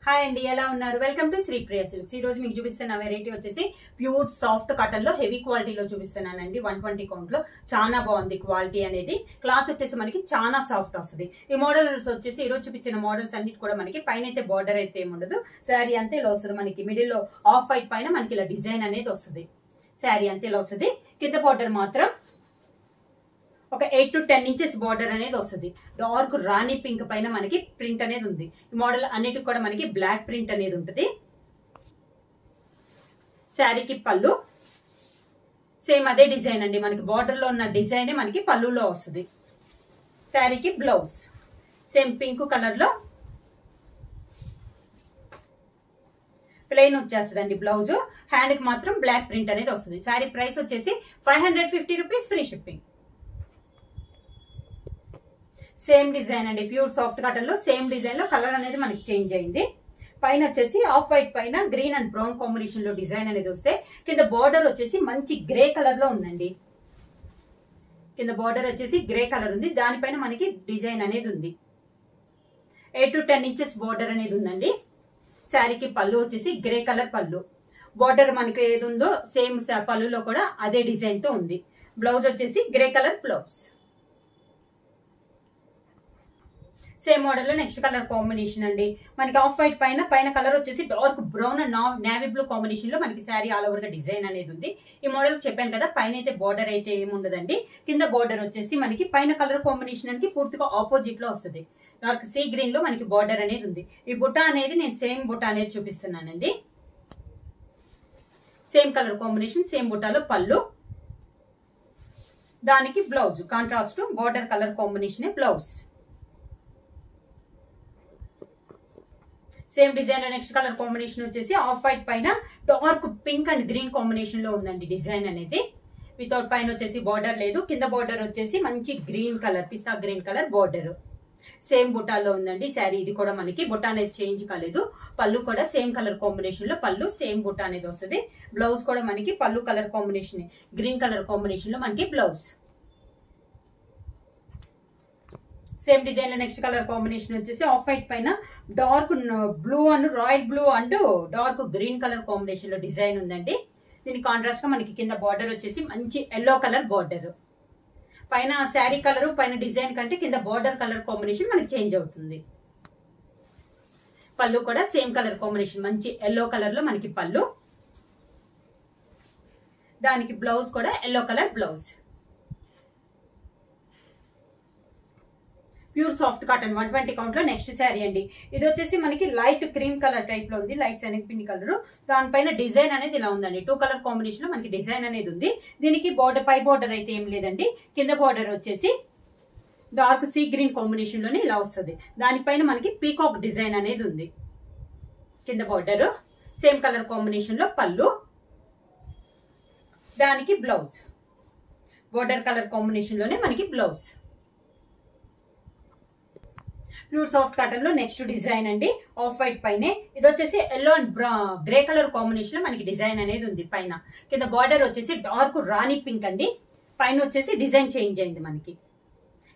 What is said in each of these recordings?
Hi అండి, ఎలా ఉన్నారు? Welcome to Sri Priya silks. ఈ రోజు మీకు చూపిస్తున్న వెరైటీ వచ్చేసి ప్యూర్ సాఫ్ట్ కాటన్ లో హెవీ క్వాలిటీలో చూపిస్తున్నానండి. 120 కౌంట్ లో చాలా బాగుంది క్వాలిటీ అనేది. క్లాత్ వచ్చేసి మనకి చాలా సాఫ్ట్ వస్తుంది. ఈ మోడల్స్ వచ్చేసి ఈ రోజు చూపించిన మోడల్స్ అన్నిటి కూడా మనకి పైన అయితే బార్డర్ అయితే ఏముండదు, శారీ అంతే ఇలా వస్తుంది. మనకి మిడిల్ లో ఆఫ్ వైట్ పైన మనకి ఇలా డిజైన్ అనేది వస్తుంది. శారీ అంతే ఇలా వస్తుంది. కింద బార్డర్ మాత్రం ఒక 8 to 10 ఇంచెస్ బార్డర్ అనేది వస్తుంది. డార్క్ రాణి పింక్ పైన మనకి ప్రింట్ అనేది ఉంది. ఈ మోడల్ అన్నిటికి కూడా మనకి బ్లాక్ ప్రింట్ అనేది ఉంటుంది. శారీకి పళ్ళు సేమ్ అదే డిజైన్ అండి. మనకి బార్డర్ లో ఉన్న డిజైన్ మనకి పళ్ళులో వస్తుంది. శారీకి బ్లౌజ్ సేమ్ పింక్ కలర్ లో ప్లెయిన్ వచ్చేస్తుందండి. బ్లౌజ్ హ్యాండ్ కి మాత్రం బ్లాక్ ప్రింట్ అనేది వస్తుంది. శారీ ప్రైస్ వచ్చేసి 550 rupees, free shipping. Same design అండి, ప్యూర్ సాఫ్ట్ కాటన్ లో సేమ్ డిజైన్ లో కలర్ అనేది మనకి చేంజ్ అయింది. పైన వచ్చేసి ఆఫ్ వైట్ పైన గ్రీన్ అండ్ బ్రౌన్ కాంబినేషన్ లో డిజైన్ అనేది వస్తే కింద బార్డర్ వచ్చేసి మంచి గ్రే కలర్ లో ఉందండి. కింద బార్డర్ వచ్చేసి గ్రే కలర్ ఉంది. దానిపైన మనకి డిజైన్ అనేది ఉంది. 8 to 10 ఇంచెస్ బార్డర్ అనేది ఉందండి. శారీకి పళ్ళు వచ్చేసి గ్రే కలర్ పళ్ళు. బార్డర్ మనకి ఏది ఉందో సేమ్ పళ్ళులో కూడా అదే డిజైన్ తో ఉంది. బ్లౌజ్ వచ్చేసి grey colour blouse. Same model లో నెక్స్ట్ కలర్ కాంబినేషన్ అండి. మనకి ఆఫ్ వైట్ పైన కలర్ వచ్చేసి dark brown and navy blue combination లో మనకి శారీ ఆల్ ఓవర్ గా డిజైన్ అనేది ఉంది. ఈ మోడల్ చెప్పాను కదా, పైన అయితే బార్డర్ అయితే ఏముండదండి. కింద బార్డర్ వచ్చేసి మనకి పైన కలర్ కాంబినేషన్ అనేది పూర్తిగా ఆపోజిట్ లో వస్తుంది. డార్క్ సీ గ్రీన్ లో మనకి బార్డర్ అనేది ఉంది. ఈ బుట్ట అనేది నేను సేమ్ బుట్ట అనేది చూపిస్తున్నానండి. సేమ్ కలర్ కాంబినేషన్, సేమ్ బుట్టాలో పళ్ళు, దానికి blouse contrast border colour combination blouse. Same design లో నెక్స్ట్ కలర్ కాంబినేషన్ వచ్చేసి ఆఫ్ వైట్ పైన dark pink and green combination లో ఉందండి డిజైన్ అనేది. వితౌట్ పైన వచ్చేసి బార్డర్ లేదు. కింద బార్డర్ వచ్చేసి మంచి గ్రీన్ కలర్, పిస్తా గ్రీన్ కలర్ బార్డర్. సేమ్ బుట్టాలో ఉందండి శారీ. ఇది కూడా మనకి బుట్ట అనేది చేంజ్ కాలేదు. పళ్ళు కూడా సేమ్ కలర్ కాంబినేషన్ లో పళ్ళు, సేమ్ బుట్ట అనేది వస్తుంది. బ్లౌజ్ కూడా మనకి పళ్ళు colour combination green colour combination లో మనకి బ్లౌజ్. సేమ్ డిజైన్ లో నెక్స్ట్ కలర్ కాంబినేషన్ వచ్చేసి ఆఫ్ వైట్ పైన dark blue and royal blue అంటూ డార్క్ గ్రీన్ కలర్ కాంబినేషన్ లో డిజైన్ ఉందండి. దీని కాంట్రాస్ట్ గా మనకి కింద బార్డర్ వచ్చేసి మంచి ఎల్లో కలర్ బార్డర్. పైన శారీ కలర్ పైన డిజైన్ కంటే కింద బార్డర్ కలర్ కాంబినేషన్ మనకి చేంజ్ అవుతుంది. పళ్ళు కూడా సేమ్ కలర్ కాంబినేషన్ మంచి ఎల్లో కలర్ లో మనకి పళ్ళు, దానికి బ్లౌజ్ కూడా yellow colour blouse. Pure soft cotton 120 count లో నెక్స్ట్ శారీ అండి. ఇది వచ్చేసి మనకి లైట్ క్రీమ్ కలర్ టైప్ లో ఉంది. లైట్ శనగపిండి కలర్, దానిపైన డిజైన్ అనేది ఇలా ఉందండి. 2 కలర్ కాంబినేషన్ లో మనకి డిజైన్ అనేది ఉంది. దీనికి బార్డర్ పై బార్డర్ అయితే ఏం లేదండి. కింద బార్డర్ వచ్చేసి డార్క్ సీ గ్రీన్ కాంబినేషన్ లోనే ఇలా వస్తుంది. దానిపైన మనకి పీకాక్ డిజైన్ అనేది ఉంది. కింద బార్డర్ సేమ్ కలర్ కాంబినేషన్ లో పళ్ళు, దానికి బ్లౌజ్ బార్డర్ కలర్ కాంబినేషన్ లోనే మనకి బ్లౌజ్. ప్యూర్ సాఫ్ట్ కాటన్ లో నెక్స్ట్ డిజైన్ అండి. ఆఫ్ వైట్ పైన ఇది వచ్చేసి yellow and grey colour combination లో మనకి డిజైన్ అనేది ఉంది. పైన కింద బార్డర్ వచ్చేసి డార్క్ రాణి పింక్ అండి. పైన వచ్చేసి డిజైన్ చేంజ్ అయింది. మనకి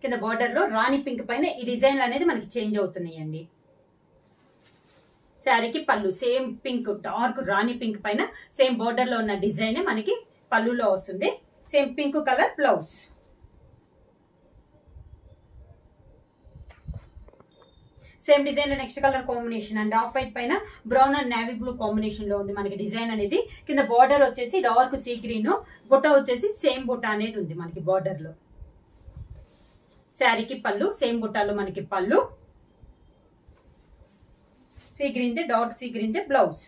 కింద బార్డర్ లో రాణి పింక్ పైన ఈ డిజైన్ అనేది మనకి చేంజ్ అవుతున్నాయండి. శారీకి పళ్ళు same pink dark rani pink పైన సేమ్ బార్డర్ లో ఉన్న డిజైన్ మనకి పళ్ళులో వస్తుంది. Same pink colour blouse. Same design లో next colour combination and off white పైన brown and navy blue combination లో ఉంది మనకి డిజైన్ అనేది. కింద బార్డర్ వచ్చేసి డార్క్ సీ గ్రీన్, బుట్ట వచ్చేసి సేమ్ బుట్ట అనేది ఉంది మనకి బార్డర్ లో. శారీకి పళ్ళు సేమ్ బుట్టాలో మనకి పళ్ళు, sea green they dark sea green they blouse.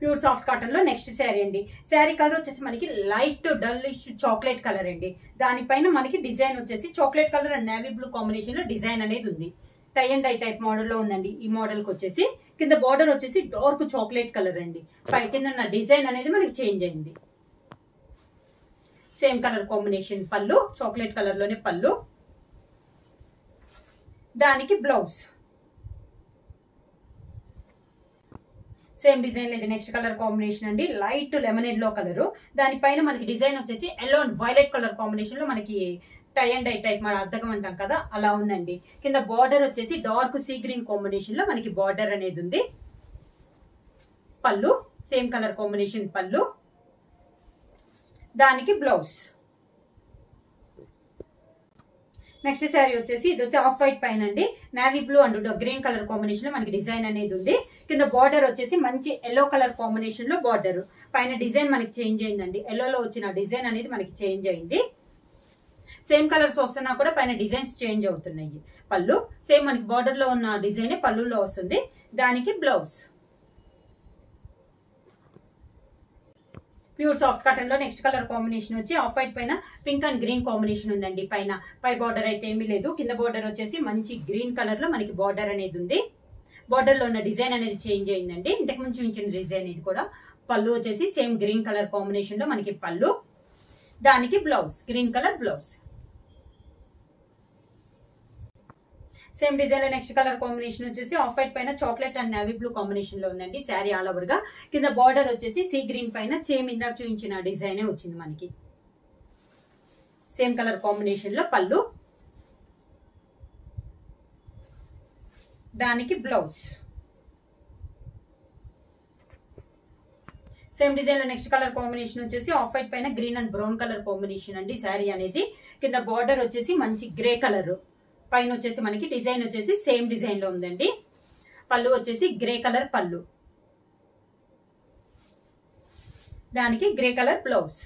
Pure soft cotton లో నెక్స్ట్ శారీ అండి. శారీ కలర్ వచ్చేసి మనకి లైట్ డల్లిష్ చాక్లెట్ కలర్ అండి. దానిపైన మనకి డిజైన్ వచ్చేసి chocolate colour and navy blue combination లో డిజైన్ అనేది ఉంది. Tie and dye type model లో ఉందండి. ఈ మోడల్ కి వచ్చేసి కింద బార్డర్ వచ్చేసి డార్క్ చాక్లెట్ కలర్ అండి. పై కింద డిజైన్ అనేది మనకి చేంజ్ అయింది. సేమ్ కలర్ కాంబినేషన్ పళ్ళు, చాక్లెట్ కలర్ లోనే పళ్ళు, దానికి బ్లౌజ్. సేమ్ డిజైన్ లేదు. నెక్స్ట్ కలర్ కాంబినేషన్ అండి లైట్ లెమన్ ఎల్లో కలర్. దానిపైన మనకి డిజైన్ వచ్చేసి yellow and violet colour combination లో మనకి టై అండ్ డై టైప్ మన అద్దకం అంటాం కదా అలా ఉందండి. కింద బార్డర్ వచ్చేసి డార్క్ సీ గ్రీన్ కాంబినేషన్ లో మనకి బార్డర్ అనేది ఉంది. పళ్ళు సేమ్ కలర్ కాంబినేషన్ పళ్ళు, దానికి బ్లౌజ్. నెక్స్ట్ శారీ వచ్చేసి ఇది వచ్చి ఆఫ్ వైట్ పైన అండి navy blue and green colour combination లో మనకి డిజైన్ అనేది ఉంది. కింద బార్డర్ వచ్చేసి మంచి ఎల్లో కలర్ కాంబినేషన్ లో బార్డర్, పైన డిజైన్ మనకి చేంజ్ అయిందండి. ఎల్లోలో వచ్చిన డిజైన్ అనేది మనకి చేంజ్ అయింది. సేమ్ కలర్స్ వస్తున్నా కూడా పైన డిజైన్స్ చేంజ్ అవుతున్నాయి. పళ్ళు సేమ్ మనకి బార్డర్ లో ఉన్న డిజైన్ పళ్ళులో వస్తుంది, దానికి బ్లౌజ్. ప్యూర్ సాఫ్ట్ కాటన్ లో నెక్స్ట్ కలర్ కాంబినేషన్ వచ్చి ఆఫ్ వైట్ పైన పింక్ అండ్ గ్రీన్ కాంబినేషన్ ఉందండి. పై బార్డర్ అయితే ఏమీ లేదు, కింద బార్డర్ వచ్చేసి మంచి గ్రీన్ కలర్ లో మనకి బార్డర్ అనేది ఉంది. బార్డర్ లో ఉన్న డిజైన్ అనేది చేంజ్ అయిందండి, ఇంతకు ముందు చూపించిన డిజైన్ ఇది కూడా. పళ్ళు వచ్చేసి సేమ్ గ్రీన్ కలర్ కాంబినేషన్ లో మనకి పళ్ళు, దానికి blouse green colour blouse. Same design లో నెక్స్ట్ కలర్ కాంబినేషన్ వచ్చేసి ఆఫ్ వైట్ పైన chocolate and navy blue combination లో ఉందండి. శారీ ఆల్ ఓవర్ గా కింద బార్డర్ వచ్చేసి సీ గ్రీన్ పైన సేమ్ ఇందాక చూపించిన డిజైన్ వచ్చింది మనకి. సేమ్ కలర్ కాంబినేషన్ లో పళ్ళు, దానికి బ్లౌజ్. సేమ్ డిజైన్ లో నెక్స్ట్ కలర్ కాంబినేషన్ వచ్చేసి ఆఫ్ వైట్ పైన green and brown colour combination అండి. శారీ అనేది కింద బార్డర్ వచ్చేసి మంచి గ్రే కలర్, పైన వచ్చేసి మనకి డిజైన్ వచ్చేసి సేమ్ డిజైన్ లో ఉందండి. పళ్ళు వచ్చేసి గ్రే కలర్ పళ్ళు, దానికి grey colour blouse.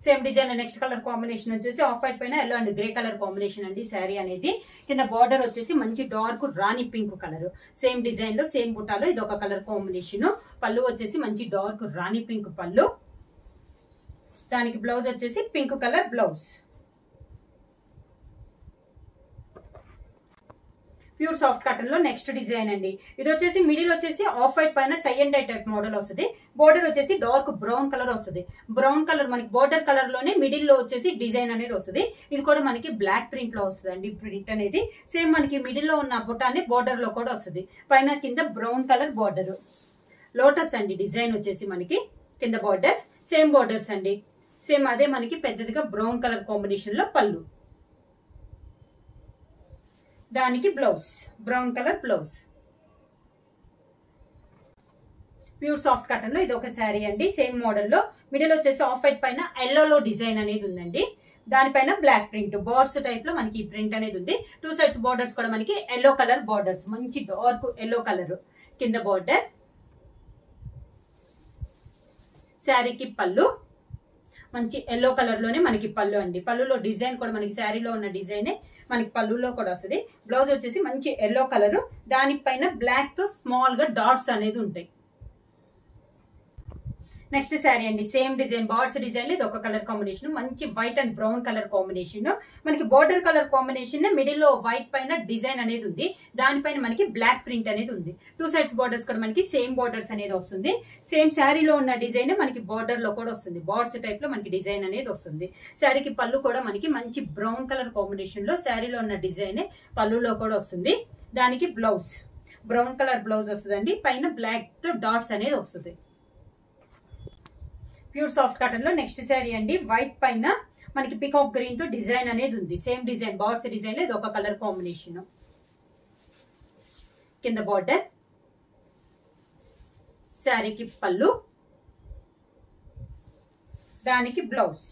Same design next colour combination వచ్చేసి ఆఫ్ వైట్ పైన yellow and grey colour combination అండి. శారీ అనేది కింద బార్డర్ వచ్చేసి మంచి dark rani pink colour, same design లో సేమ్ బుటాలో ఇది ఒక కలర్ కాంబినేషన్. పళ్ళు వచ్చేసి మంచి డార్క్ రాణి పింక్ పళ్ళు, దానికి బ్లౌజ్ వచ్చేసి pink colour blouse. Pure soft cotton లో నెక్స్ట్ డిజైన్ అండి. ఇది వచ్చేసి మిడిల్ వచ్చేసి ఆఫ్ వైట్ పైన tie and dye type model వస్తుంది. బోర్డర్ వచ్చేసి డార్క్ బ్రౌన్ కలర్ వస్తుంది. బ్రౌన్ కలర్ మనకి బోర్డర్ కలర్ లోనే మిడిల్ లో వచ్చేసి డిజైన్ అనేది వస్తుంది. ఇది కూడా మనకి బ్లాక్ ప్రింట్ లో వస్తుంది అండి. ప్రింట్ అనేది సేమ్ మనకి మిడిల్ లో ఉన్న బుటానే బోర్డర్ లో కూడా వస్తుంది. పైన కింద బ్రౌన్ కలర్ బోర్డర్, లోటస్ అండి డిజైన్ వచ్చేసి మనకి. కింద బోర్డర్ సేమ్ బోర్డర్స్ అండి, సేమ్ అదే మనకి పెద్దదిగా బ్రౌన్ కలర్ కాంబినేషన్ లో పళ్ళు, దానికి blouse brown colour blouse. Pure soft cotton లో ఇది ఒక శారీ అండి. సేమ్ మోడల్ లో మిడిల్ వచ్చేసి ఆఫ్ వైట్ పైన ఎల్లోలో డిజైన్ అనేది ఉందండి. దానిపైన బ్లాక్ ప్రింట్ బార్డర్స్ టైప్ లో మనకి ప్రింట్ అనేది ఉంది. టూ సైడ్స్ బార్డర్స్ కూడా మనకి ఎల్లో కలర్ బార్డర్స్, మంచి డార్క్ ఎల్లో కలర్. కింద బార్డర్, శారీకి పళ్ళు మంచి ఎల్లో కలర్ లోనే మనకి పళ్ళు అండి. పళ్ళులో డిజైన్ కూడా మనకి శారీలో ఉన్న డిజైనే మనకి పళ్ళులో కూడా వస్తుంది. బ్లౌజ్ వచ్చేసి మంచి ఎల్లో కలర్, దానిపైన బ్లాక్ తో స్మాల్ గా డాట్స్ అనేది ఉంటాయి. నెక్స్ట్ శారీ అండి. సేమ్ డిజైన్ బార్డర్స్ డిజైన్ ఇది ఒక కలర్ కాంబినేషన్, మంచి white and brown colour combination. మనకి బోర్డర్ కలర్ కాంబినేషన్ మిడిల్ లో వైట్ పైన డిజైన్ అనేది ఉంది. దానిపైన మనకి బ్లాక్ ప్రింట్ అనేది ఉంది. టూ సైడ్స్ బార్డర్స్ కూడా మనకి సేమ్ బార్డర్స్ అనేది వస్తుంది. సేమ్ శారీలో ఉన్న డిజైన్ మనకి బార్డర్ లో కూడా వస్తుంది. బార్డర్స్ టైప్ లో మనకి డిజైన్ అనేది వస్తుంది. శారీకి పళ్ళు కూడా మనకి మంచి బ్రౌన్ కలర్ కాంబినేషన్ లో శారీలో ఉన్న డిజైన్ పళ్ళులో కూడా వస్తుంది. దానికి బ్లౌజ్ బ్రౌన్ కలర్ బ్లౌజ్ వస్తుందండి. పైన బ్లాక్ తో డాట్స్ అనేది వస్తుంది. ప్యూర్ సాఫ్ట్ కాటన్ లో నెక్స్ట్ శారీ అండి. వైట్ పైన మనకి పికాక్ గ్రీన్ తో డిజైన్ అనేది ఉంది. సేమ్ డిజైన్ బార్డర్స్ డిజైన్ లో ఇది ఒక కలర్ కాంబినేషన్. కింద బార్డర్, శారీకి పళ్ళు, దానికి బ్లౌజ్.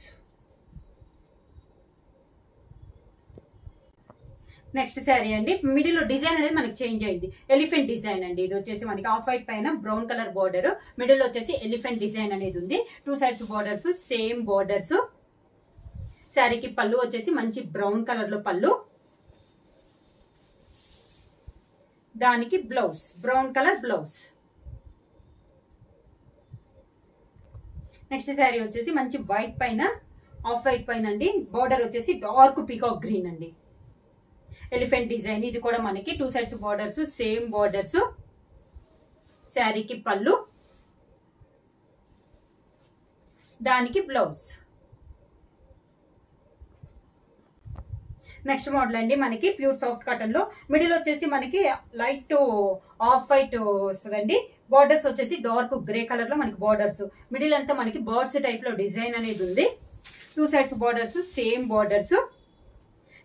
నెక్స్ట్ శారీ అండి. మిడిల్ లో డిజైన్ అనేది మనకి చేంజ్ అయింది. ఎలిఫెంట్ డిజైన్ అండి. ఇది వచ్చేసి మనకి ఆఫ్ వైట్ పైన బ్రౌన్ కలర్ బార్డర్, మిడిల్ వచ్చేసి ఎలిఫెంట్ డిజైన్ అనేది ఉంది. Two sides borders same borders. శారీకి పళ్ళు వచ్చేసి మంచి బ్రౌన్ కలర్ లో పళ్ళు, దానికి blouse brown colour blouse. Next sari వచ్చేసి మంచి వైట్ పైన ఆఫ్ వైట్ పైన అండి. బార్డర్ వచ్చేసి డార్క్ పీకాక్ గ్రీన్ అండి. ఎలిఫెంట్ డిజైన్ ఇది కూడా మనకి two sides borders same borders. శారీకి పళ్ళు, దానికి బ్లౌజ్. నెక్స్ట్ మోడల్ అండి మనకి ప్యూర్ సాఫ్ట్ కాటన్ లో మిడిల్ వచ్చేసి మనకి లైట్ ఆఫ్ వైట్ వస్తుందండి. బార్డర్స్ వచ్చేసి డార్క్ గ్రే కలర్ లో మనకి బార్డర్స్, మిడిల్ అంతా మనకి బర్డ్స్ టైప్ లో డిజైన్ అనేది ఉంది. 2 sides borders, same borders,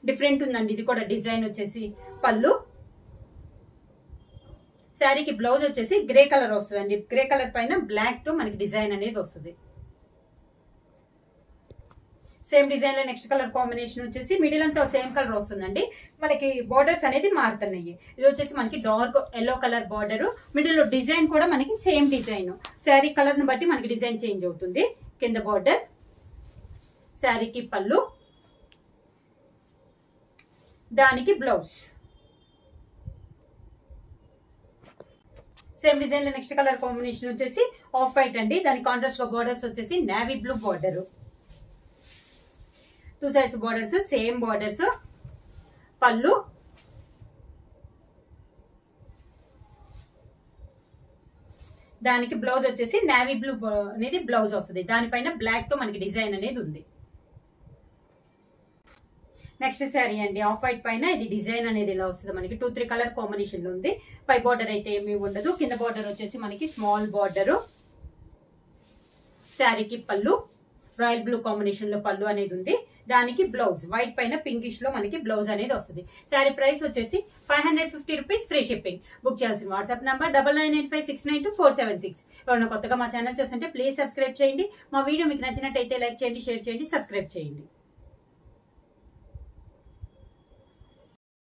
different ఉందండి ఇది కూడా డిజైన్ వచ్చేసి. పళ్ళు, శారీకి బ్లౌజ్ వచ్చేసి గ్రే కలర్ వస్తుందండి. గ్రే కలర్ పైన బ్లాక్ తో మనకి డిజైన్ అనేది వస్తుంది. సేమ్ డిజైన్ లో నెక్స్ట్ కలర్ కాంబినేషన్ వచ్చేసి మిడిల్ అంతా సేమ్ కలర్ వస్తుందండి. మనకి బార్డర్స్ అనేది మారుతున్నాయి. ఇది వచ్చేసి మనకి dark yellow colour border, middle లో డిజైన్ కూడా మనకి సేమ్ డిజైన్. శారీ కలర్ ని బట్టి మనకి డిజైన్ చేంజ్ అవుతుంది. కింద బార్డర్, శారీకి పళ్ళు, దానికి బ్లౌజ్. సేమ్ డిజైన్ లో నెక్స్ట్ కలర్ కాంబినేషన్ వచ్చేసి ఆఫ్ వైట్ అండి. దాని కాంట్రాస్ట్ గా బార్డర్స్ వచ్చేసి navy blue border. 2 sides borders, same borders. పళ్ళు, దానికి బ్లౌజ్ వచ్చేసి నేవీ బ్లూ అనేది బ్లౌజ్ వస్తుంది. దానిపైన బ్లాక్ తో మనకి డిజైన్ అనేది ఉంది. నెక్స్ట్ శారీ అండి, ఆఫ్ వైట్ పైన ఇది డిజైన్ అనేది ఇలా వస్తుంది మనకి. 2-3 కలర్ కాంబినేషన్ లో ఉంది. పై బార్డర్ అయితే ఏమీ ఉండదు. కింద బార్డర్ వచ్చేసి మనకి స్మాల్ బార్డర్. శారీకి పళ్ళు, రాయల్ బ్లూ కాంబినేషన్ లో పళ్ళు అనేది ఉంది. దానికి బ్లౌజ్ వైట్ పైన పింకిష్ లో మనకి బ్లౌజ్ అనేది వస్తుంది. శారీ ప్రైస్ వచ్చేసి 550 రూపీస్, ఫ్రీ షిప్పింగ్. బుక్ చేయాల్సిన వాట్సాప్ నంబర్ 9985692476. ఎవరైనా కొత్తగా మా ఛానల్ చూస్తుంటే ప్లీజ్ సబ్స్క్రైబ్ చేయండి. మా వీడియో మీకు నచ్చినట్టయితే లైక్ చేయండి, షేర్ చేయండి, సబ్స్క్రైబ్ చేయండి.